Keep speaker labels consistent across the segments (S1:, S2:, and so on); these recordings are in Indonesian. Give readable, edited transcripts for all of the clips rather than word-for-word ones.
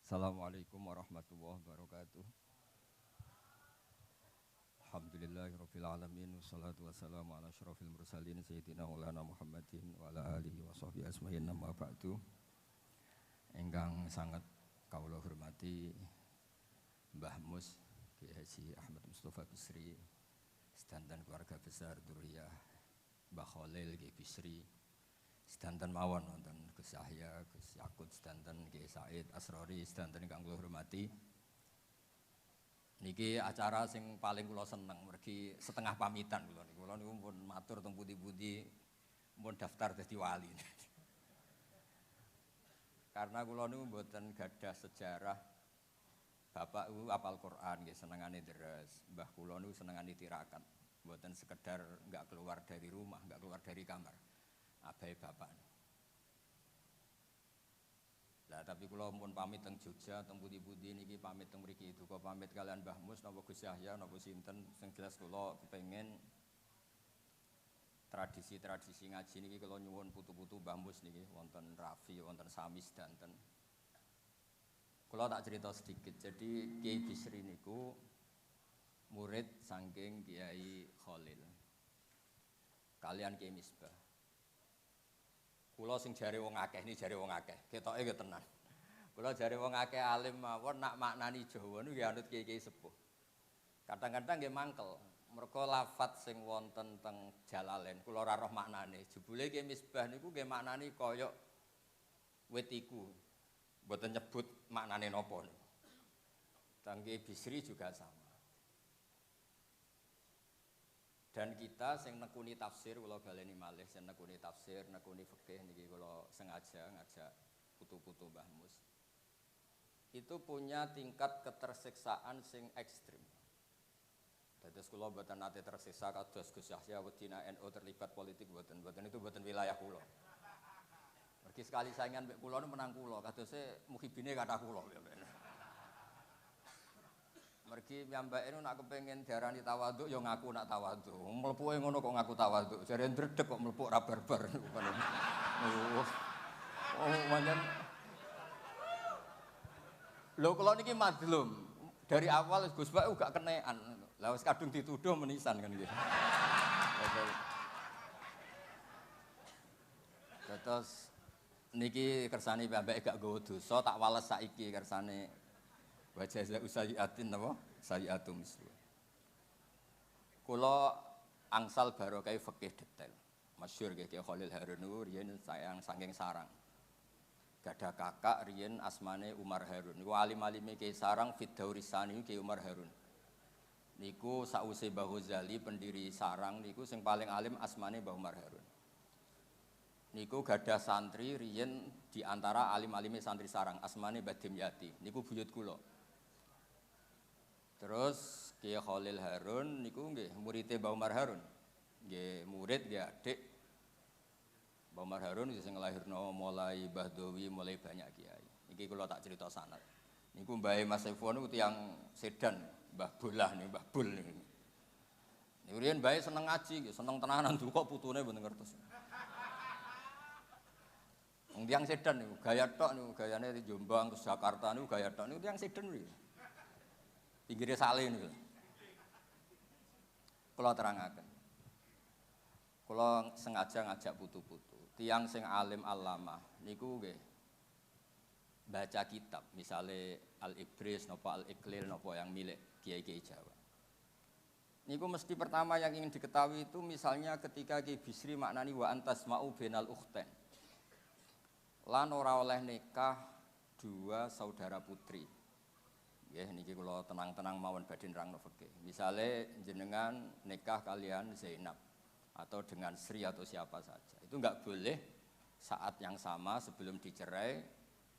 S1: Assalamualaikum warahmatullahi wabarakatuh. Alhamdulillahirabbil alamin wassalatu wassalamu ala asyrofil mursalin sayyidina Maulana Muhammadin wa ala alihi washabbihi ajmain amma ba'du. Ingkang sangat kawula hormati Mbah Mus Kiai Haji Ahmad Mustofa Bisri, sedanten keluarga besar Duriyah Mbah Khalil Kiai Bisri, sedanten mawon wonten Gus Yahya, Gus Yakut, sedanten Kiai Said Asrori, sedanten ingkang kula hormati. Niki acara sing paling kula seneng, mergi setengah pamitan kula niku. Kula niku pun matur teng pundi-pundi pun daftar dadi wali. Karena kula niku mboten gadah sejarah bapak apal Quran nggih, senengane deres. Mbah kula niku senengane tirakat. Mboten sekedar enggak keluar dari rumah, enggak keluar dari kamar. Abai bapak. Lah tapi kula mun pamit teng Jogja, teng pundi-pundi niki pamit teng mriki duka pamit kalian Mbah Mus napa Gus Yahya napa sinten, sing jelas kula kepengin tradisi-tradisi ngaji niki kula nyuwun putu-putu Mbah Mus niki wonten Rafi, wonten Sami sedanten. Kula tak cerita sedikit. Jadi Kiai Bisri niku murid saking Kiai Khalil. Kalian Kiai Misbah. Kula sing jare wong akeh niki jare wong akeh, ketoke nggih tenan. Kula jare wong akeh alim mawon nak maknani Jawa niku nggih anut kiai-kiai sepuh. Kadang-kadang nggih mangkel, merga lafat sing wonten teng Jalalain kula ora roh maknane. Jebule Kiai Misbah niku nggih maknani kaya wit iku. Mboten nyebut maknane napa niku. Teng Kiai Bisri juga sama. Dan kita sing nekuni tafsir kula baleni malih sing nekuni tafsir, nekuni fikih niki kula sengaja ngajak putu-putu Mbah Mus. Itu punya tingkat ketersiksaan sing ekstrim. Dados kula mboten nate tersiksa kados Gus Yahya wedina NU terlibat politik mboten itu mboten wilayah kula. Mergi sekali saingan mek kula menang kula, kadose muhibine kathah kula. Mergi piyambake nak kepengin diarani tawaduk ya ngaku nak tawaduk. Mlepuke ngono kok ngaku tawaduk. Jare ndredeg kok mlepuk ra barbar. Oh, manjen. Lho kula niki madlum. Dari awal Gus Bak gak kenekan. Lah wis kadung dituduh menisan kan nggih. Terus niki kersane piyambake gak nggawa dosa tak wales saiki kersane wa jaza usayiatin napa sayiatum mislu. Kula angsal barokah fikih detail. Masyhur nggih Kiai Khalil Harun niku riyen sayang saking Sarang. Gadah kakak riyen asmane Umar Harun. Niku alim-alime Kiai Sarang Fiddaurisani Kiai Umar Harun. Niku sause Mbah Ghazali pendiri Sarang niku sing paling alim asmane Mbah Umar Harun. Niku gadah santri riyen di antara alim-alime santri Sarang asmane Mbah Dimyati. Niku buyut kula. Terus Kiai Khalil Harun niku nggih murite Mbah Umar Harun. Nggih murid nggih adik Mbah Umar Harun sing nglahirno mulai Mbah Dowi mulai banyak kiai. Iki kula tak cerita sanad. Niku mbahe Mas Saiful niku tiyang Sedan, Mbah Bolah niku, Mbah Bul niku. Niku riyen mbahe seneng ngaji nggih, seneng tenanan duka putune mboten ngertos. Wong tiyang Sedan niku gaya tok niku, gayane di Jombang ke Jakarta niku gaya tok niku tiyang Sedan niku. Pinggire sale niku. Kula terangaken. Kula sengaja ngajak putu-putu. Tiyang sing alim alamah niku nggih baca kitab, misale Al-Ibris napa Al-Iqlil napa yang milik kiai-kiai Jawa. Niku mesti pertama yang ingin diketahui itu misalnya ketika Kiai Bisri maknani wa antas ma'u bainal ukhtain. Lan ora oleh nikah dua saudara putri. Nggih niki kula tenang-tenang mawon badhe nerangno fikih. Misale jenengan nikah kalian Zainab atau dengan Sri atau siapa saja. Itu enggak boleh saat yang sama sebelum dicerai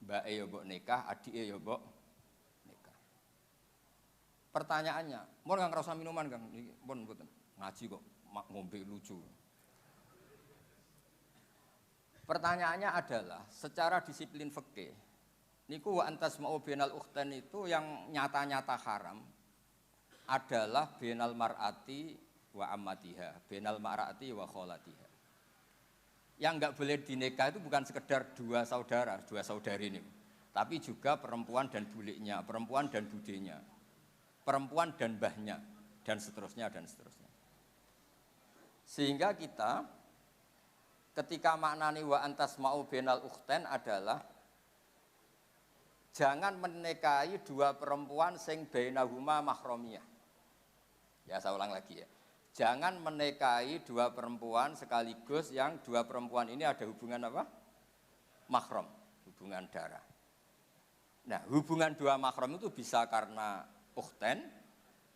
S1: mbake ya mbok nikah, adike ya mbok nikah. Pertanyaannya, mun kang ngrasa minuman Kang, niki pun mboten. Ngaji kok ngombe lucu. Pertanyaannya adalah secara disiplin fikih niku wa antas ma'u bainal ukhtain itu yang nyata-nyata haram adalah bainal mar'ati wa ammatiha, bainal mar'ati wa kholatiha. Yang enggak boleh dinikah itu bukan sekedar dua saudara, dua saudari ini. tapi juga perempuan dan buliknya, perempuan dan budenya, perempuan dan mbahnya, dan seterusnya dan seterusnya. Sehingga kita ketika maknani wa antasma'u bainal ukhtain adalah jangan menikahi dua perempuan sing bainahuma mahramiyah. Ya saya ulang lagi ya. Jangan menikahi dua perempuan sekaligus yang dua perempuan ini ada hubungan apa? Mahram, hubungan darah. Nah, hubungan dua mahram itu bisa karena ukhtain,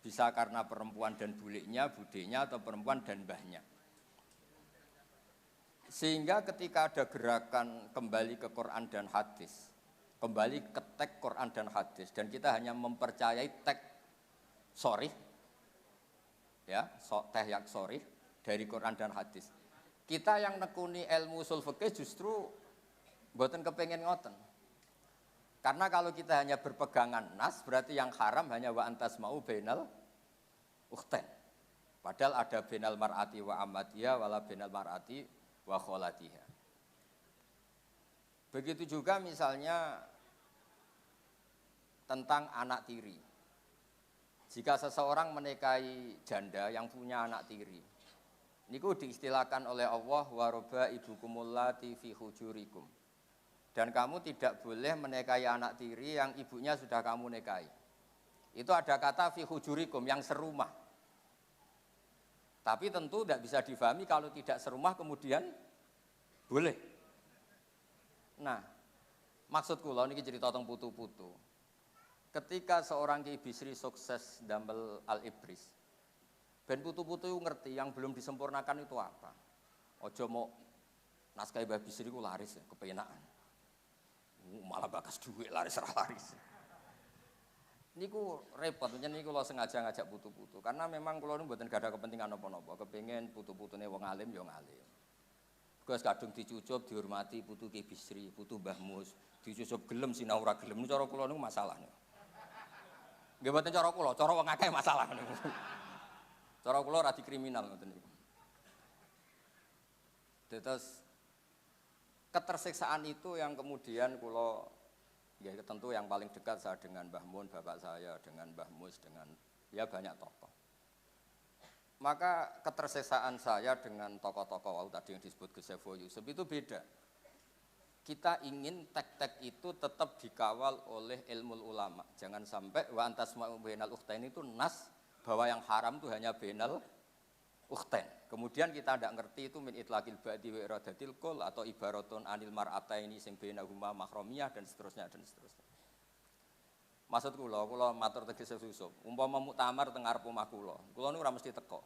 S1: bisa karena perempuan dan buliknya, budenya, atau perempuan dan mbahnya. Sehingga ketika ada gerakan kembali ke Quran dan hadis, kembali ke teks Quran dan hadis, dan kita hanya mempercayai teks sorih, ya, teh yak sorih dari Quran dan hadis. Kita yang nekuni ilmu ushul fikih justru mboten kepengin ngoten. Karena kalau kita hanya berpegangan nas, berarti yang haram hanya wa antasma'u bainal ukhtain. Padahal ada bainal mar'ati wa amatiha wala bainal mar'ati wa kholatiha. Begitu juga misalnya tentang anak tiri. Jika seseorang menikahi janda yang punya anak tiri, niku diistilahkan oleh Allah wa rabaibukumul lati fi hujurikum. Dan kamu tidak boleh menikahi anak tiri yang ibunya sudah kamu nikahi. Itu ada kata fi hujurikum yang serumah. Tapi tentu tidak bisa difahami kalau tidak serumah kemudian boleh. Nah, maksud kula niki cerita tentang putu-putu. Ketika seorang Ki Bisri sukses damel Al-Ibris, ben putu-putu ngerti yang belum disempurnakan itu apa. Ojo mau naskah Mbah Bisri ku laris ya, kepenaan. Malah bakas duit laris. Niku repot, niku kula sengaja ngajak putu-putu karena memang kula niku mboten gadah kepentingan napa-napa, kepengin putu-putune wong alim ya ngalim. Gus kadung dicucup dihormati putu Ki Bisri, putu Mbah Mus, dicucup gelem sinau ora gelem niku cara kula niku masalah niku. Nggih mboten cara kula, cara wong akeh masalah niku. Cara kula ora dikriminal ngoten niku. Terus ketersiksaan itu yang kemudian kula ya tentu yang paling dekat saya dengan Mbah Mun, bapak saya, dengan Mbah Mus, dengan ya banyak tokoh. Maka ketersiksaan saya dengan tokoh-tokoh tadi yang disebut Gus Saiful Yusuf itu beda. Kita ingin tek-tek itu tetap dikawal oleh ilmu ulama. Jangan sampai wa antasma'u bainal ukhtain itu nas bahwa yang haram itu hanya bainal ukhtain. Kemudian kita tidak ngerti itu min itlaqil ba'di wa iradatil qul atau ibaratun anil mar'ataini sing bainahuma mahramiyah dan seterusnya dan seterusnya. Maksud kula matur tegese Yusuf, umpama muktamar teng ngarep omah kula niku ora mesti teko.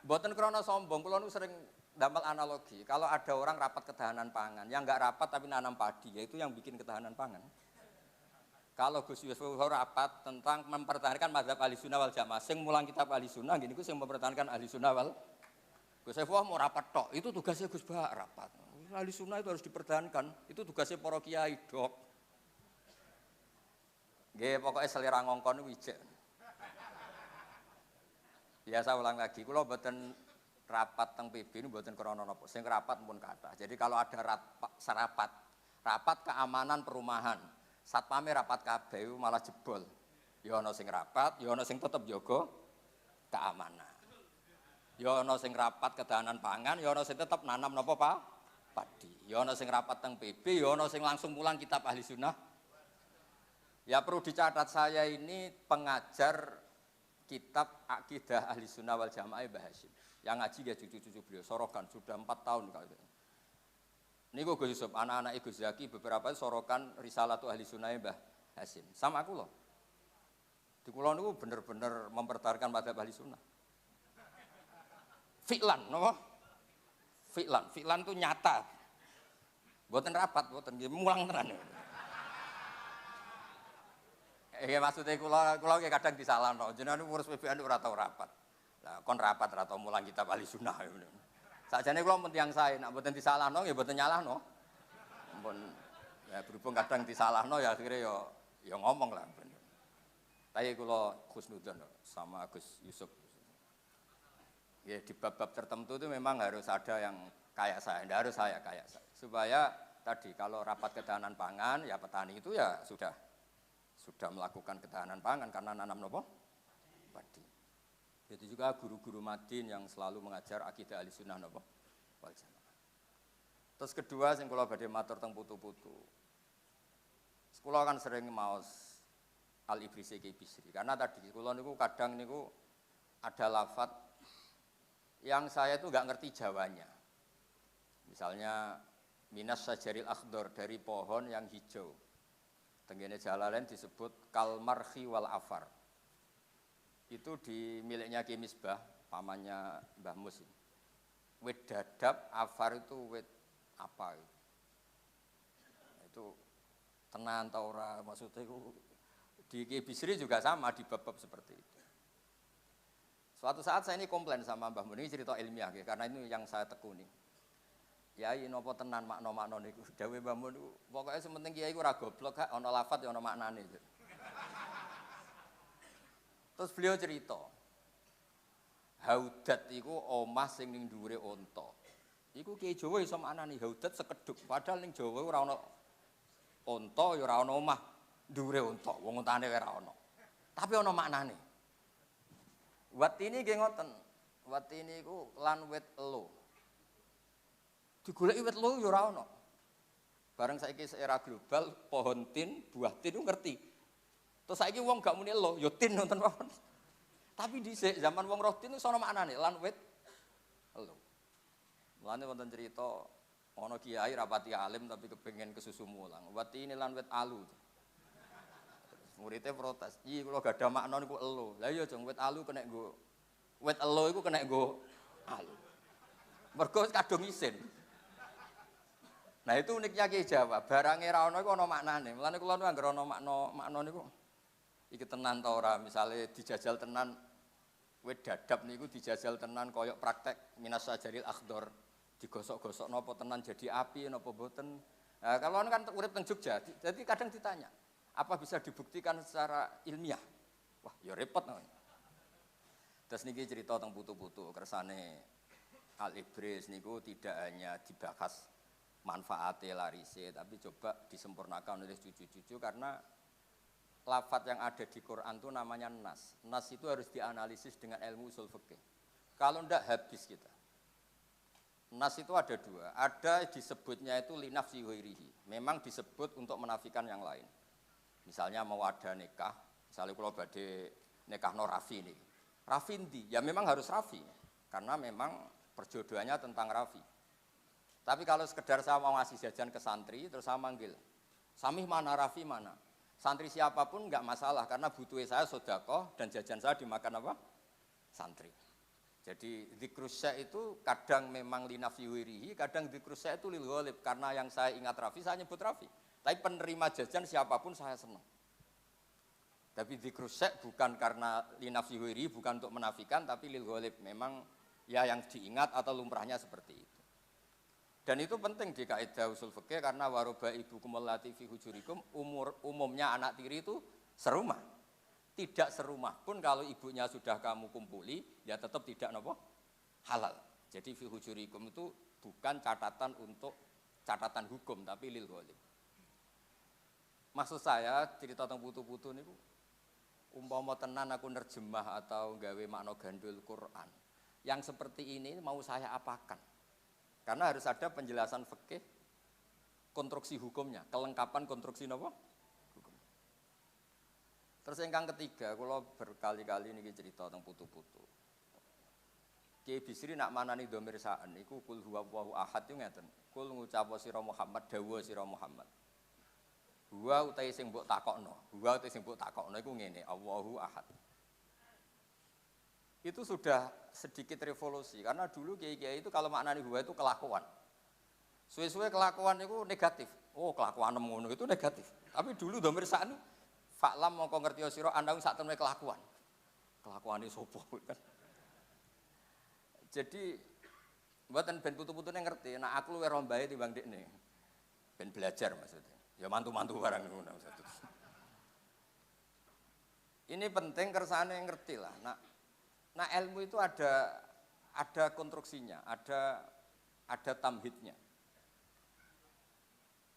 S1: Mboten krana sombong, kula niku sering damel analogi. Kalau ada orang rapat ketahanan pangan, yang enggak rapat tapi nanam padi, ya itu yang bikin ketahanan pangan. Kalau Gus Yusuf rapat tentang mempertahankan mazhab Ahlussunnah wal Jamaah, sing mulang kitab Ahlussunnah gini ku sing mempertahankan Ahlussunnah wal Gus Yusuf mau rapat tok, itu tugasnya Gus Bah rapat. Ahlussunnah itu harus dipertahankan, itu tugasnya para kiai dok. Nggih pokoke selera ngongkon wijek. Ya saya ulang lagi, kula mboten rapat teng PB ini mboten krana napa, sing rapat pun kathah. Jadi kalau ada rapat keamanan perumahan, satpame rapat kabeh malah jebol. Ya ana sing rapat, ya ana sing tetep jaga keamanan. Ya ana sing rapat ketahanan pangan, ya ana sing tetep nanam napa Pak? Padi. Ya ana sing rapat teng PB, ya ana sing langsung mulang kitab Ahlussunnah. Ya perlu dicatat saya ini pengajar kitab Aqidah Ahlussunnah wal Jamaah Mbah Hasyim. Yang ngaji dia cucu-cucu beliau, sorokan sudah 4 tahun kali. Niku Gus Yusuf, anak-anak Gus Zaki beberapa sorokan Risalatu Ahlussunnah Mbah Hasyim. Sama aku loh. Di kula niku bener-bener mempertahankan mazhab Ahlussunnah. Fi'lan, napa? Fi'lan itu nyata. Mboten rapat, mboten mulang tenan. Maksudnya kula kadang disalahno. Jenengan ngurus PBN ora tau rapat. Lah kon rapat ora tau mulang kitab Ahlussunnah. Sakjane kula mun tiyang sae, nek mboten disalahno ya mboten nyalahno. Ampun ya berhubung kadang disalahno ya akhirnya ya ngomong lah. Tapi kula husnudzon sama Gus Yusuf. Ya di bab-bab tertentu itu memang harus ada yang kayak saya, tidak harus saya kayak saya. Supaya tadi kalau rapat ketahanan pangan ya petani itu ya sudah melakukan ketahanan pangan karena nanam nopo padi. Itu juga guru-guru Madin yang selalu mengajar akidah Ahlussunnah nopo wal Jamaah. Terus kedua sing kula badhe matur teng putu-putu. Kula kan sering maos Al-Ibrisi Ki Bisri karena tadi kula niku kadang niku ada lafadz yang saya itu enggak ngerti Jawanya. Misalnya minas sajaril akhdar dari pohon yang hijau. Tenggene Jalalain disebut kalmarhi wal afar. Itu di miliknya Ki Misbah, pamannya Mbah Mus. Wit dadap, afar itu wit apa itu? Itu tenan ta ora maksudnya itu di Ki Bisri juga sama di bab-bab seperti itu. Suatu saat saya ini komplain sama Mbah Mun, ini cerita ilmiah ya, karena ini yang saya tekuni. Kiai napa tenan makna-makna niku. Dawuh Mbah Mun niku pokoke sementing kiai ku ora goblok gak ana lafadz ya ana maknane. Terus beliau cerita. Haudat iku omah sing ning dhuwure unta. Iku kiai Jawa iso maknani haudat sekedhuk, padahal ning Jawa ora ana unta ya ora ana omah dhuwure unta. Wong untane ora ana. Tapi ana maknane. Watini nggih ngoten. Watini iku lan wit elo. Digoleki wit elo ya ora ana. Bareng saiki era global, pohon tin, buah tin itu ngerti. Terus saiki wong gak muni elo, ya tin nonton mawon. Tapi dhisik zaman wong roh tin iso ana maknane lan wit elo. Mulane wonten cerita ana kiai rapati alim tapi kepengin kesusu mulang. Watini lan wit alu. Muridnya protes, "Iya kula gak ada makna niku elo." Lah iya jeng wit alu kena nggo wit elo iku kena nggo alu. Mergo kadung isin. Nah itu uniknya Ki Jawa, barange ra ono iku ana maknane. Mulane kula nu anggere ana makna niku iki tenan ta ora, misale dijajal tenan wit dadap niku dijajal tenan kaya praktek minas sajaril akhdar. Digosok-gosok napa tenan jadi api napa mboten. Nah, kalau kan urip teng Jogja, jadi kadang ditanya, apa bisa dibuktikan secara ilmiah? Wah, ya repot. Terus niki cerita teng putu-putu kersane Al-Ibris niku tidak hanya dibahas manfaatnya larise, tapi coba disempurnakan oleh cucu-cucu karena lafadz yang ada di Quran itu namanya nas. Nas itu harus dianalisis dengan ilmu usul fikih. Kalau ndak habis kita. Nas itu ada dua. Ada disebutnya itu linafsi ghairihi. Memang disebut untuk menafikan yang lain. Misalnya mau ada nikah, misalnya kalau badhe nikahno Rafi ini. Rafi ndi? Ya memang harus Rafi. Karena memang perjodohannya tentang Rafi. Tapi kalau sekedar saya mau ngasih jajan ke santri, terus saya manggil, Samih mana, Rafi mana? Santri siapapun enggak masalah, karena butuh saya sedekah dan jajan saya dimakan apa? Santri. Jadi dzikrus syai' itu kadang memang linafsi wirihi, kadang dzikrus syai' itu lil ghalib, karena yang saya ingat Rafi, saya nyebut Rafi. Tapi penerima jajan siapapun saya senang. Tapi dzikrus syai' bukan karena linafsi wirihi, bukan untuk menafikan, tapi lil ghalib. Memang ya yang diingat atau lumrahnya seperti itu. Dan itu penting di kaidah usul fikih karena waroba ibu kumulati fi hujurikum umumnya anak tiri itu serumah. Tidak serumah pun kalau ibunya sudah kamu kumpuli ya tetap tidak nopo halal. Jadi fi hujurikum itu bukan catatan untuk catatan hukum tapi lil ghalib. Maksud saya cerita tentang putu-putu niku umpama tenan aku nerjemah atau gawe makna gandul Quran. Yang seperti ini mau saya apakan? Karena harus ada penjelasan fikih konstruksi hukumnya, kelengkapan konstruksi napa? Hukum. Terus ingkang ketiga, kula berkali-kali niki cerita tentang putu-putu. Kiai Bisri nak manani dhamir sa'an niku kul huwallahu ahad yo ngeten. Kul ngucap sira Muhammad dawuh sira Muhammad. Huwa utahe sing mbok takokno. Huwa utahe sing mbok takokno iku ngene, Allahu ahad. Itu sudah sedikit revolusi karena dulu kiai-kiai itu kalau maknani huwa itu kelakuan. Suwe-suwe kelakuan itu negatif. Oh, kelakuan ngono itu negatif. Tapi dulu dhamir sa'an fa'lam mongko ngerti sira andang sak temene kelakuan. Kelakuane sapa kan. Jadi mboten ben putu-putune ngerti, nek aku luwih rombahe timbang dekne. Ben belajar maksudnya. Ya mantu-mantu barang ngono maksudnya. Ini penting kersane ngerti lah. Nah ilmu itu ada konstruksinya, ada tamhidnya.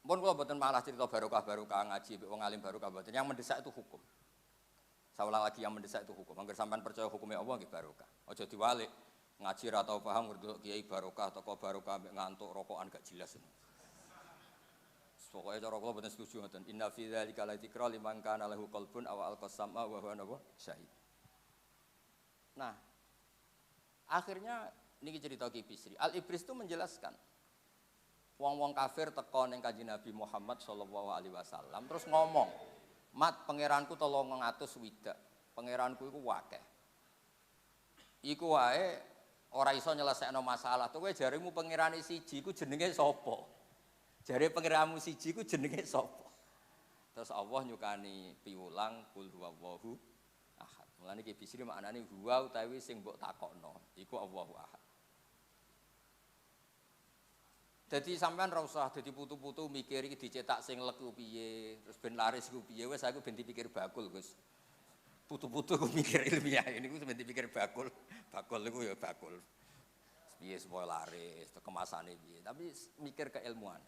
S1: Pun kula mboten malah cerita barokah-barokah ngaji wong alim barokah mboten. Yang mendesak itu hukum. Saya ulang lagi yang mendesak itu hukum. Angger sampean percaya hukumnya Allah nggih barokah. Aja diwalik. Ngaji ra tau paham ngerti kiai barokah teko barokah mbek ngantuk rokokan gak jelas. Pokoke cara kula mboten setuju ngoten. Inna fi dzalika la dzikra liman kana lahu qalbun aw alqasama wa huwa syahid. Nah, akhirnya niki cerita Ki Bisri. Al-Ibris itu menjelaskan wong-wong kafir teko ning Kanjeng Nabi Muhammad sallallahu alaihi wasallam terus ngomong, "Mat, pangeranku 300 widak. Pangeranku iku akeh. Iku wae ora iso nyelesekno masalah. Tuh kowe jarimu pangerane siji iku jenenge sapa? Jare pangeranmu siji iku jenenge sapa?" Terus Allah nyukani piwulang qul huwallahu ahad. Mulane Ki Bisri maknane huwa utawi sing mbok takokno iku Allahu ahad. Jadi sampean ra usah dadi putu-putu mikir iki dicetak sing leku piye, terus ben laris ku piye, wis aku ben dipikir bakul, Gus. Putu-putu ku mikir ilmiah ini ku ben dipikir bakul. Bakul iku ya bakul. Piye supaya laris, kemasane piye, tapi mikir keilmuan.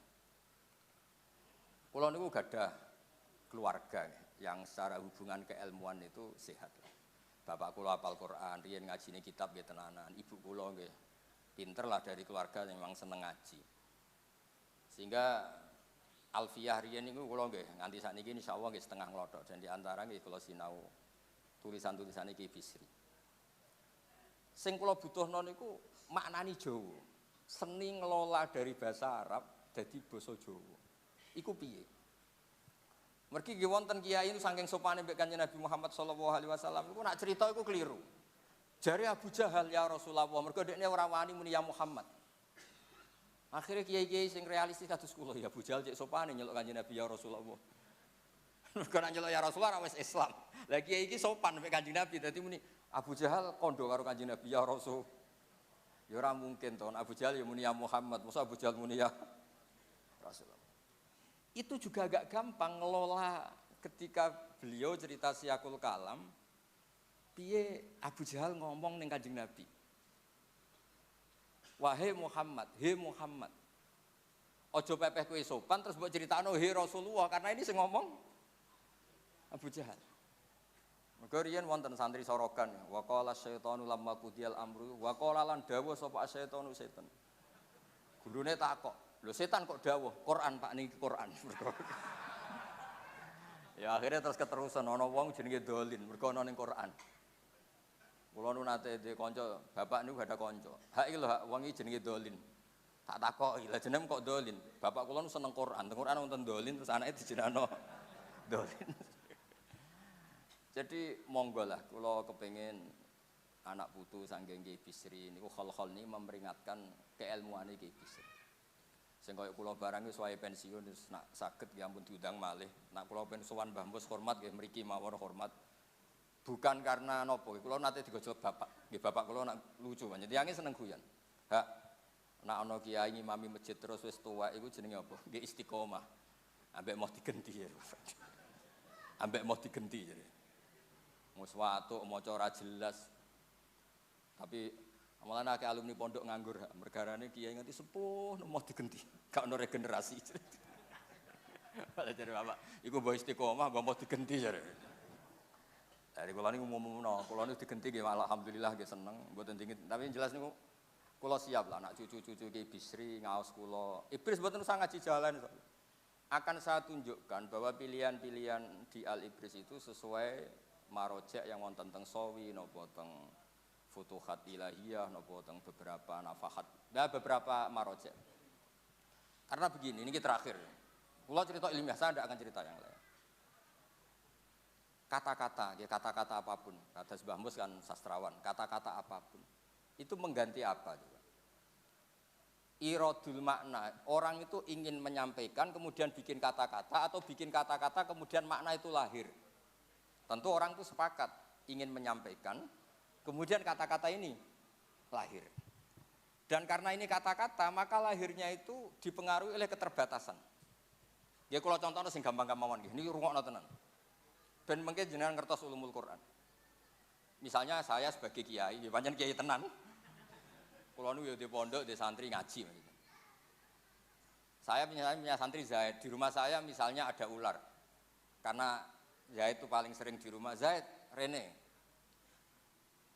S1: Kula niku gadah keluarga yang secara hubungan keilmuan itu sehat. Bapak kula hafal Quran, riyen ngajine kitab nggih tenanan. Ibu kula nggih pinter lah dari keluarga yang memang seneng ngaji. Sehingga Alfiyah riyen niku kula nggih nganti sakniki insyaallah nggih setengah nglothok dan di antara nggih kula sinau tulisan-tulisane Ki Bisri. Sing kula butuhno niku maknani Jawa. Seni ngelola dari bahasa Arab dadi basa Jawa. Iku piye? Mergi nggih wonten kiai itu saking sopane mbek Kanjeng Nabi Muhammad sallallahu alaihi wasallam iku nak cerita iku keliru. Jare Abu Jahal ya Rasulullah, mergo dekne ora wani muni ya Muhammad. Akhirnya kiai-kiai sing realistis kados kula ya Abu Jahal cek sopane nyeluk Kanjeng Nabi ya Rasulullah. Mergo nak nyeluk ya Rasulullah wis Islam. Lah kiai iki sopan mek Kanjeng Nabi dadi muni Abu Jahal kondo karo Kanjeng Nabi ya Rasul. Ya ora mungkin to Abu Jahal ya muni ya Muhammad, masa Abu Jahal muni ya Rasulullah. Itu juga agak gampang ngelola ketika beliau cerita Syiakul Kalam piye Abu Jahal ngomong ning Kanjeng Nabi. Wahai Muhammad, he Muhammad. Ojo pepeh kowe sopan terus mbok critakno he Rasulullah karena ini sing ngomong Abu Jahal. Mergo riyen wonten santri sorogan, wa qala syaitanu lamma qudiyal amru wa qala lan dawuh sapa syaitanu setan. Gurune takok, lho setan kok dawuh? Quran Pak niki Quran. Ya akhirnya terus keterusan ana wong jenenge Dolin mergo ana ning Quran. Kula nu nate dhe kanca, bapak niku gak ada kanca. Hak iki lho hak wong iki jenenge Dolin. Tak takoki, lha jeneng kok Dolin? Bapak kula nu seneng Quran. Teng Quran wonten Dolin terus anake dijenengno Dolin. Jadi monggo lah kula kepengin anak putu saking Ki Bisri niku hal-hal ini memperingatkan keilmuane Ki Bisri. Sing kaya kula barang wis wae pensiun wis nak saged nggih ampun diundang malih. Nak kula ben sowan Mbah Mus hormat nggih mriki mawon hormat. Bukan karena nopo, kula nate digojlok bapak. Nggih bapak kula nak lucu banget. Tiange seneng guyon. Hak nak ana kiai ngimami masjid terus wis tuwa iku jenenge apa? Nggih istiqomah. Ambek mau digenti ya. Ambek mau digenti jadi. Mus watuk maca ora jelas. Tapi amalan akeh alumni pondok nganggur, mergarane kiai nganti sepuh mau digenti. Gak ono regenerasi. Malah jare bapak, iku mbok istiqomah mbok mau digenti jare. Dari kula niku umumno, kula niku digenti nggih alhamdulillah nggih seneng, mboten dingin. Tapi jelas niku kula siap lah anak cucu-cucu Ki Bisri ngaos kula. Ibris mboten usah ngaji jalan. Akan saya tunjukkan bahwa pilihan-pilihan di Al-Ibris itu sesuai marojek yang wonten teng Sawi napa teng Futuhat Ilahiyah napa teng beberapa nafahat. Nah, beberapa marojek. Karena begini, ini terakhir. Kula cerita ilmiah, saya tidak akan cerita yang lain. Kata-kata, ya kata-kata apapun, kata Mbah Mus kan sastrawan, kata-kata apapun, itu mengganti apa? Juga? Iradul makna, orang itu ingin menyampaikan, kemudian bikin kata-kata, atau bikin kata-kata, kemudian makna itu lahir. Tentu orang itu sepakat, ingin menyampaikan, kemudian kata-kata ini lahir. Dan karena ini kata-kata, maka lahirnya itu dipengaruhi oleh keterbatasan. Ya kalau contohnya sing gampang-gampang ini rungokno tenan. Ben mengke jenengan ngertos ulumul Quran. Misalnya saya sebagai kiai, ya pancen kiai tenan. Kula nu ya di pondok, di santri ngaji. Saya punya santri Zaid, di rumah saya misalnya ada ular. Karena Zaid itu paling sering di rumah. Zaid, Rene.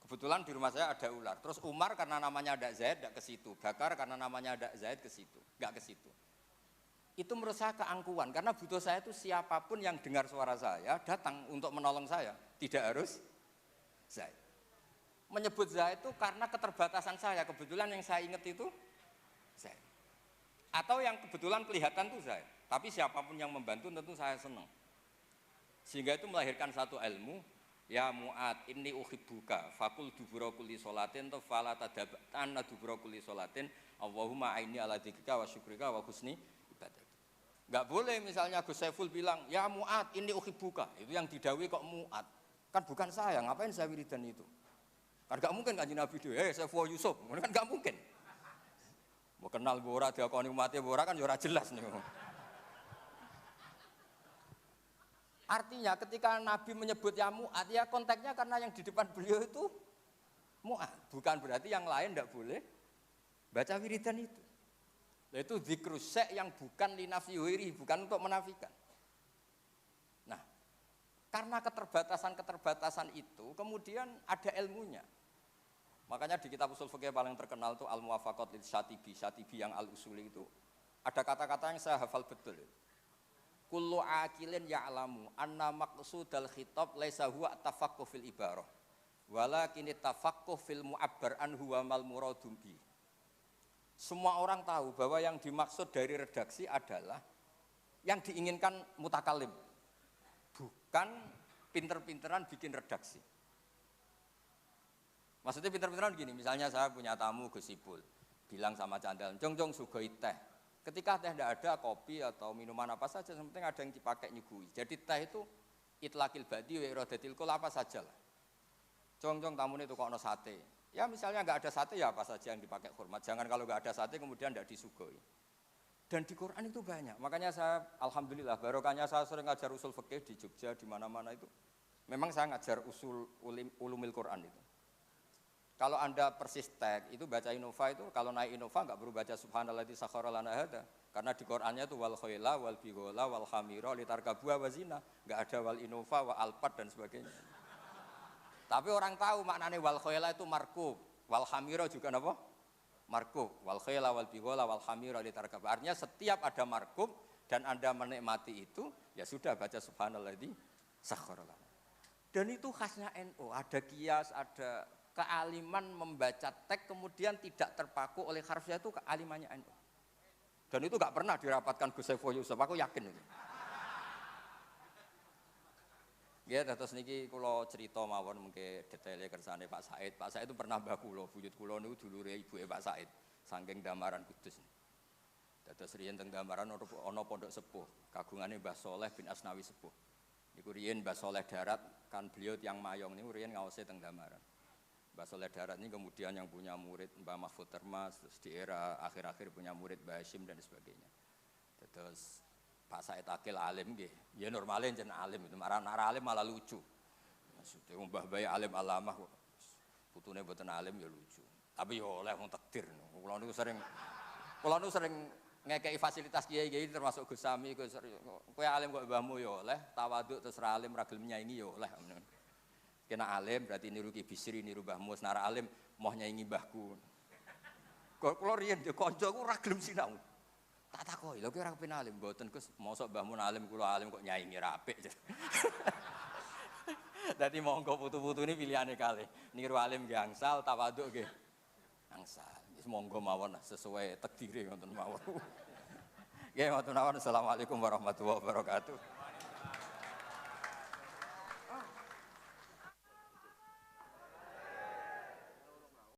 S1: Kebetulan di rumah saya ada ular. Terus Umar karena namanya ada Zaid, tidak ke situ. Bakar karena namanya ada Zaid ke situ, nggak ke situ. Itu menurut saya keangkuhan. Karena butuh saya itu siapapun yang dengar suara saya datang untuk menolong saya. Tidak harus Zaid. Menyebut Zaid itu karena keterbatasan saya. Kebetulan yang saya ingat itu Zaid. Atau yang kebetulan kelihatan itu Zaid. Tapi siapapun yang membantu tentu saya senang. Sehingga itu melahirkan satu ilmu. Ya Mu'ad, inni uhibbuka fakul dubura kulli sholatin atau fala tadab'anna dubura kulli sholatin Allahumma aini ala dzikrika wa syukrika wa husni ibadah. Enggak boleh misalnya Gus Saiful bilang, ya Mu'ad, inni uhibbuka. Itu yang didawi kok Mu'ad. Kan bukan saya, ngapain saya wiridan itu? Kan enggak mungkin Kanjeng Nabi itu, Saiful Yusuf. Kan enggak mungkin. Mau kenal ora diakoni umatnya ora kan ya ora jelas nih. Artinya ketika Nabi menyebut ya Mu'ad, ya konteksnya karena yang di depan beliau itu Mu'ad. Bukan berarti yang lain tidak boleh baca wiridan itu. Itu dzikrus syai' yang bukan linafsi wiri, bukan untuk menafikan. Nah, karena keterbatasan itu kemudian ada ilmunya. Makanya di kitab usul fikih paling terkenal itu Al-Muwafaqat lil Syatibi yang Al-Usuli itu ada kata-kata yang saya hafal betul. Kullu akilin ya'lamu anna maqsudal khitab laisa huwa tafaqquh fil ibarah walakin tafaqquh fil mu'abbar anhu wa mal muradum bi. Semua orang tahu bahwa yang dimaksud dari redaksi adalah yang diinginkan mutakalim, bukan pinter-pinteran bikin redaksi. Maksudnya pinter-pinteran gini, misalnya saya punya tamu Gus Ipul, bilang sama Candal, jong sugoi teh. Ketika teh tidak ada, kopi atau minuman apa saja, yang penting ada yang dipakai nyugui. Jadi teh itu itlaqil badi wa iradatil kul apa saja lah. Jong tamu itu kok no sate. Ya misalnya nggak ada sate ya apa saja yang dipakai hormat. Jangan kalau nggak ada sate kemudian tidak disugoi. Dan di Quran itu banyak. Makanya saya alhamdulillah barokahnya saya sering ngajar usul fikih di Jogja di mana-mana itu. Memang saya ngajar usul ulumil Quran itu. Kalau Anda persis tag itu baca Innova itu kalau naik Innova enggak perlu baca subhanalladzi sakhkhara lana hada karena di Qur'annya itu wal khaila wal bighala wal hamira litarkabuha wa zina, enggak ada wal Innova wa alpad dan sebagainya. Tapi orang tahu maknanya wal khaila itu markub, wal hamira juga apa? Markub, wal khaila wal bighala wal hamira litarkabuha. Artinya setiap ada markub dan Anda menikmati itu ya sudah baca subhanalladzi sakhkhara lana. Dan itu khasnya NU, ada kias, ada kealiman membaca teks kemudian tidak terpaku oleh harfiah itu kealimannya NU. Dan itu gak pernah dirapatkan Gus Saiful Yusuf, aku yakin itu. Ya, terus niki kula cerita mawon mengke detaile kersane Pak Said. Pak Said itu pernah mbah kula, buyut kula niku dulure ibuke Pak Said, saking Damaran Kudus. Dados riyen teng Damaran ana pondok sepuh, kagungane Mbah Soleh bin Asnawi sepuh. Niku riyen Mbah Soleh Darat, kan beliau tiyang Mayong niku riyen ngawase teng Damaran. Mbah Soleh Darat ini kemudian yang punya murid Mbah Mahfud Termas, terus di era akhir-akhir punya murid Mbah Hashim dan sebagainya. Terus Pak Said Akil alim nggih. Ya normalnya jeneng alim itu, marah alim malah lucu. Maksudnya Mbah Bayi alim alamah putune mboten alim ya lucu. Tapi yo oleh wong takdir. Kula niku sering ngekeki fasilitas kiai-kiai termasuk Gus Sami, kowe alim kok mbahmu ya oleh, tawaduk terus ra alim ra gelem nyaingi ya oleh. Kena alim berarti niru Ki Bisri, niru Mbah Mus, nara alim moh nyaingi mbahku. Kula riyen yo kancaku ora gelem sinau. Tak takoki, lha kowe ora kepen alim mboten Gus, mosok Mbah Mun alim kula alim kok nyaingi ra apik. Dadi monggo putu-putu ini pilihane kalih. Niru alim nggih angsal, tawaduk nggih angsal. Wis monggo mawon sesuai takdire ngoten mawon. Nggih, matur nuwun. Assalamualaikum warahmatullahi wabarakatuh.